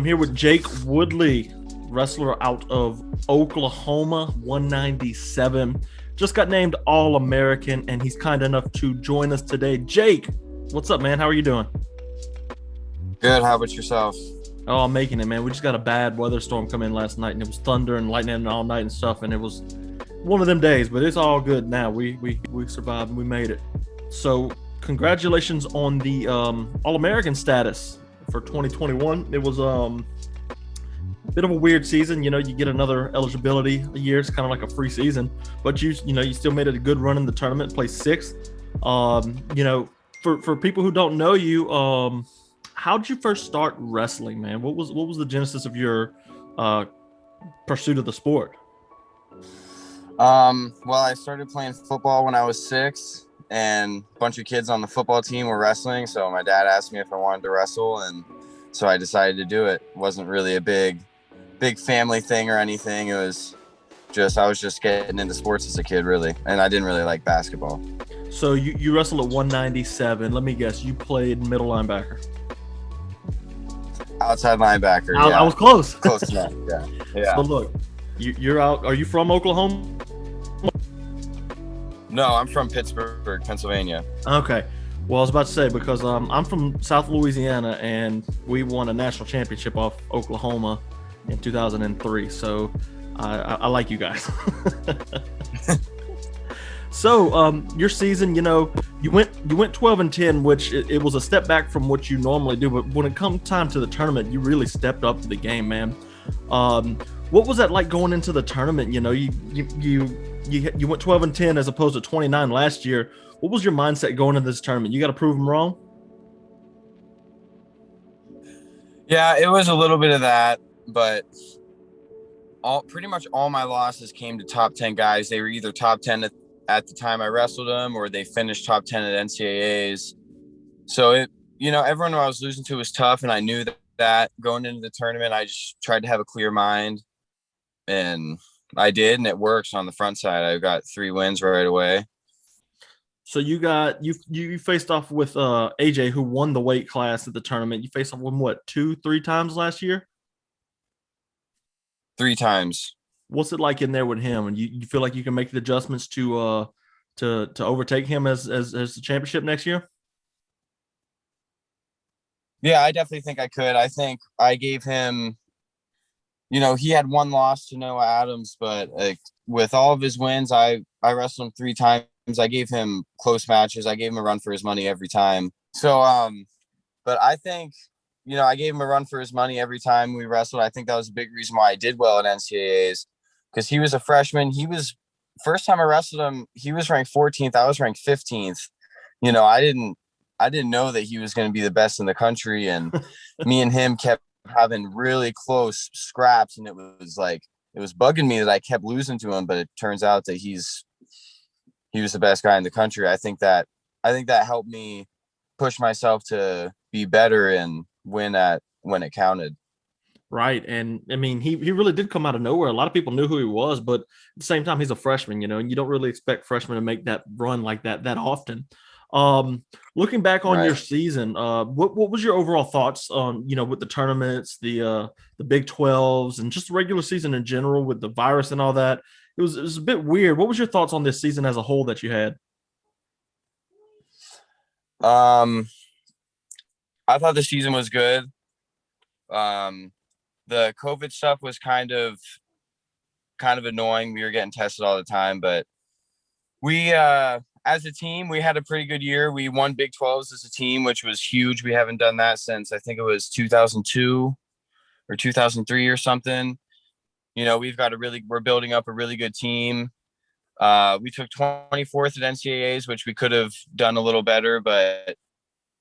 here with Jake Woodley, wrestler out of Oklahoma, 197. Just got named All-American, and he's kind enough to join us today. Jake, what's up, man? How are you doing? Good. How about yourself? Oh, I'm making it, man. We just got a bad weather storm come in last night, and it was thunder and lightning all night and stuff, and it was one of them days, but it's all good now. We survived and we made it. So congratulations on the All-American status for 2021. It was a bit of a weird season. You know, you get another eligibility a year. It's kind of like a free season, but you still made it a good run in the tournament, placed sixth. For people who don't know you, how'd you first start wrestling, man? What was the genesis of your pursuit of the sport? Well, I started playing football when I was 6, and a bunch of kids on the football team were wrestling. So my dad asked me if I wanted to wrestle, and so I decided to do it. It wasn't really a big family thing or anything. It was I was just getting into sports as a kid, really, and I didn't really like basketball. So you wrestled at 197. Let me guess, you played middle linebacker. Outside linebacker. I was close. Close enough. Yeah. So look, you're out. Are you from Oklahoma? No, I'm from Pittsburgh, Pennsylvania. Okay. Well, I was about to say, because I'm from South Louisiana, and we won a national championship off Oklahoma in 2003. So I like you guys. So your season, you went 12-10, which it was a step back from what you normally do. But when it comes time to the tournament, you really stepped up to the game, man. What was that like going into the tournament? You went 12-10 as opposed to 29 last year. What was your mindset going into this tournament? You got to prove them wrong. Yeah, it was a little bit of that, but pretty much all my losses came to top 10 guys. They were either top 10 at the time I wrestled them, or they finished top 10 at NCAAs. So everyone I was losing to was tough, and I knew that going into the tournament. I just tried to have a clear mind, and I did, and it works on the front side. I got 3 wins right away. So you faced off with AJ, who won the weight class at the tournament. You faced off with him, what, 2-3 times last year? 3 times. What's it like in there with him? And you feel like you can make the adjustments to overtake him as the championship next year? Yeah, I definitely think I could. I think I gave him, he had 1 loss to Noah Adams, but with all of his wins, I wrestled him 3 times. I gave him close matches. I gave him a run for his money every time. So, but I think, I gave him a run for his money every time we wrestled. I think that was a big reason why I did well at NCAAs, because he was a freshman. First time I wrestled him, he was ranked 14th. I was ranked 15th. I didn't know that he was going to be the best in the country. And me and him kept having really close scraps. And it was bugging me that I kept losing to him, but it turns out that he was the best guy in the country. I think that helped me push myself to be better and win when it counted. Right. And I mean, he really did come out of nowhere. A lot of people knew who he was, but at the same time, he's a freshman, and you don't really expect freshmen to make that run like that often. Looking back on your season, what was your overall thoughts on, with the tournaments, the Big 12s, and just the regular season in general with the virus and all that? It was a bit weird. What was your thoughts on this season as a whole that you had? I thought the season was good. The COVID stuff was kind of annoying. We were getting tested all the time, but we, as a team, we had a pretty good year. We won Big 12s as a team, which was huge. We haven't done that since, I think it was 2002 or 2003 or something. We're building up a really good team. We took 24th at NCAAs, which we could have done a little better, but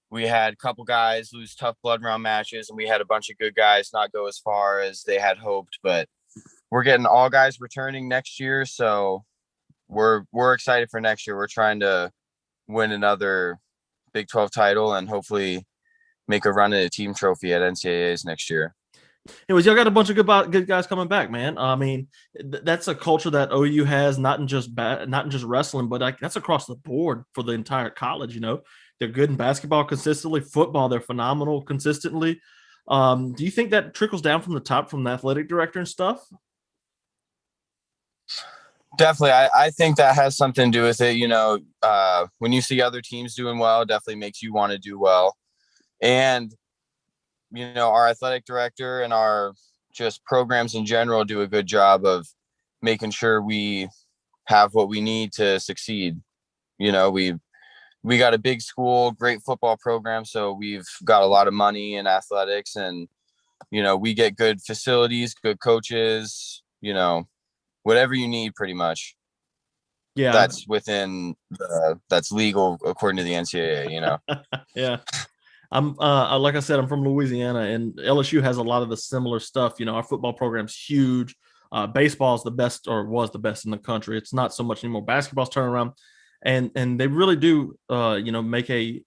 we had a couple guys lose tough blood round matches, and we had a bunch of good guys not go as far as they had hoped. But we're getting all guys returning next year, so we're excited for next year. We're trying to win another Big 12 title and hopefully make a run at a team trophy at NCAAs next year. Anyways, y'all got a bunch of good guys coming back, man. I mean, that's a culture that OU has, not in just wrestling, but that's across the board for the entire college. They're good in basketball consistently, football they're phenomenal consistently. Do you think that trickles down from the top from the athletic director and stuff? Definitely. I think that has something to do with it. When you see other teams doing well, it definitely makes you want to do well. And, our athletic director and our just programs in general do a good job of making sure we have what we need to succeed. We got a big school, great football program. So we've got a lot of money in athletics, and, we get good facilities, good coaches, whatever you need pretty much. Yeah. That's legal according to the NCAA, Yeah. I'm like I said, I'm from Louisiana, and LSU has a lot of the similar stuff. Our football program's huge. Baseball is the best, or was the best in the country. It's not so much anymore. Basketball's turning around, and they really do make a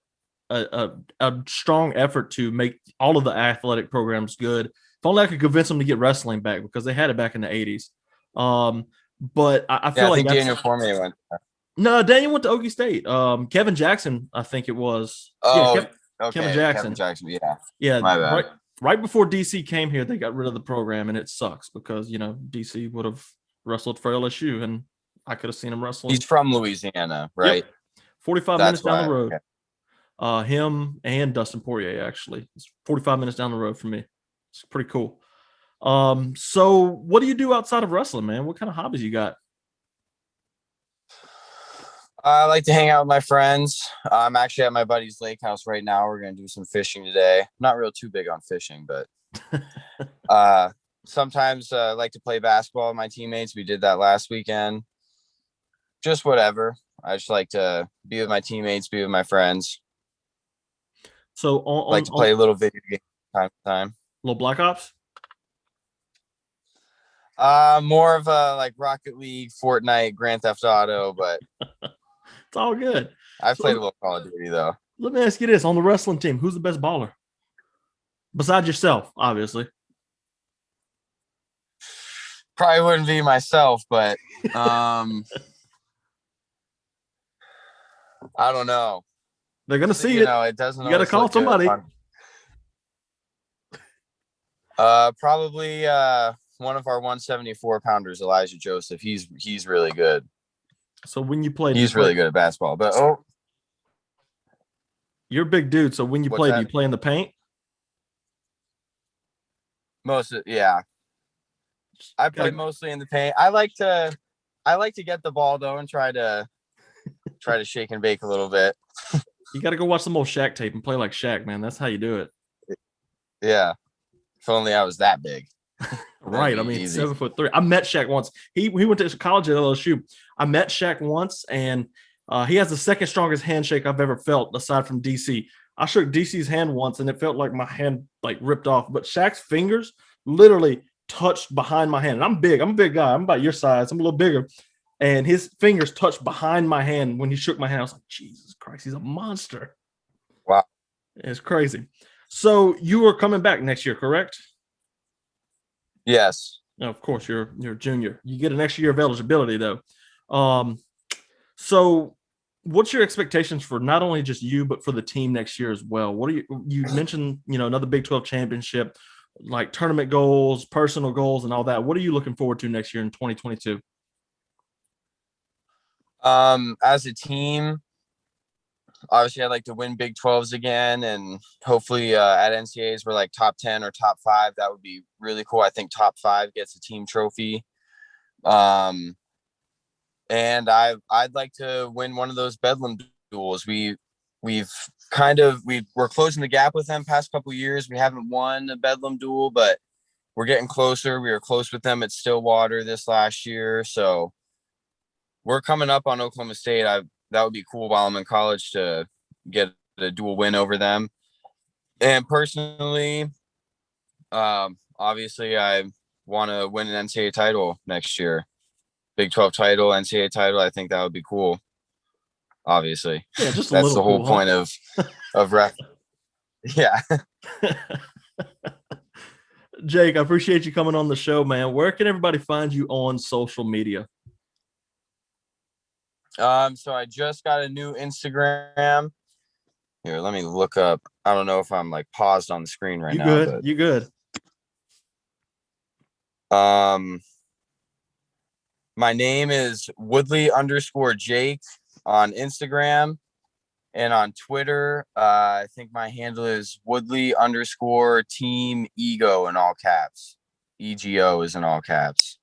strong effort to make all of the athletic programs good. If only I could convince them to get wrestling back, because they had it back in the 80s. But I feel I like think Daniel Cormier went. No, Daniel went to Okie State. Kevin Jackson, I think it was. Oh, Yeah, okay. Kevin Jackson. Yeah. Yeah, My bad. right before DC came here, they got rid of the program, and it sucks because DC would have wrestled for LSU, and I could have seen him wrestling. He's from Louisiana, right? Yep. 45 That's minutes down the road. Okay. Him and Dustin Poirier, actually. It's 45 minutes down the road for me. It's pretty cool. So what do you do outside of wrestling, man? What kind of hobbies you got? I like to hang out with my friends. I'm actually at my buddy's lake house right now. We're going to do some fishing today. Not real too big on fishing, but sometimes I like to play basketball with my teammates. We did that last weekend. Just whatever. I just like to be with my teammates, be with my friends. So like to play a little video game time to time. Little Black Ops? More of a like Rocket League, Fortnite, Grand Theft Auto, but it's all good. I've played a little Call of Duty though. Let me ask you this: on the wrestling team, who's the best baller? Besides yourself, obviously. Probably wouldn't be myself, but I don't know. They're gonna see it. It doesn't. You got to call somebody. Probably one of our 174 pounders, Elijah Joseph. He's really good. So when you play, he's really good at basketball. But you're a big dude. So when you play, do you play in the paint? Yeah. I play mostly in the paint. I like to get the ball though and try to shake and bake a little bit. You got to go watch some old Shaq tape and play like Shaq, man. That's how you do it. Yeah. If only I was that big. Right. I mean, easy. 7'3". I met Shaq once. He went to college at LSU. I met Shaq once, and he has the second strongest handshake I've ever felt, aside from DC. I shook DC's hand once, and it felt like my hand like ripped off. But Shaq's fingers literally touched behind my hand. And I'm big. I'm a big guy. I'm about your size. I'm a little bigger. And his fingers touched behind my hand when he shook my hand. I was like, Jesus Christ, he's a monster. Wow. It's crazy. So you are coming back next year, correct? Yes. Now, of course, you're a junior. You get an extra year of eligibility, though. So what's your expectations for not only just you, but for the team next year as well? What are you mentioned, another Big 12 championship, like tournament goals, personal goals, and all that. What are you looking forward to next year in 2022? As a team, obviously I'd like to win Big 12s again, and hopefully at NCAAs we're like top 10 or top 5. That would be really cool. I think top 5 gets a team trophy. And I'd like to win one of those Bedlam duels. We're closing the gap with them past couple years. We haven't won a Bedlam duel, but we're getting closer. We were close with them at Stillwater this last year, so we're coming up on Oklahoma State. That would be cool while I'm in college to get a dual win over them. And personally, obviously I want to win an NCAA title next year. Big 12 title, NCAA title. I think that would be cool. Obviously. Yeah, just that's the whole point of ref. Yeah. Jake, I appreciate you coming on the show, man. Where can everybody find you on social media? So I just got a new Instagram. Here, let me look up. I don't know if I'm like paused on the screen right You now, good? but You good? my name is Woodley_Jake on Instagram and on Twitter. I think my handle is Woodley_Team Ego in all caps. EGO is in all caps.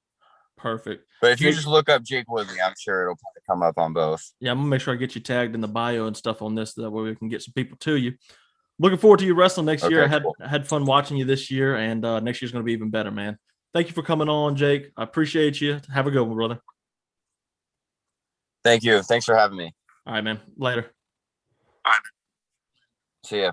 Perfect. But if you Jake, just look up Jake Woodley, I'm sure it'll probably come up on both. yeah, I'm gonna make sure I get you tagged in the bio and stuff on this. That way we can get some people to you. Looking forward to you wrestling next year. Okay, cool. I had fun watching you this year, and next year's gonna be even better, man. Thank you for coming on, Jake. I appreciate you. Have a good one, brother. Thank you. Thanks for having me. All right, man. Later. See ya.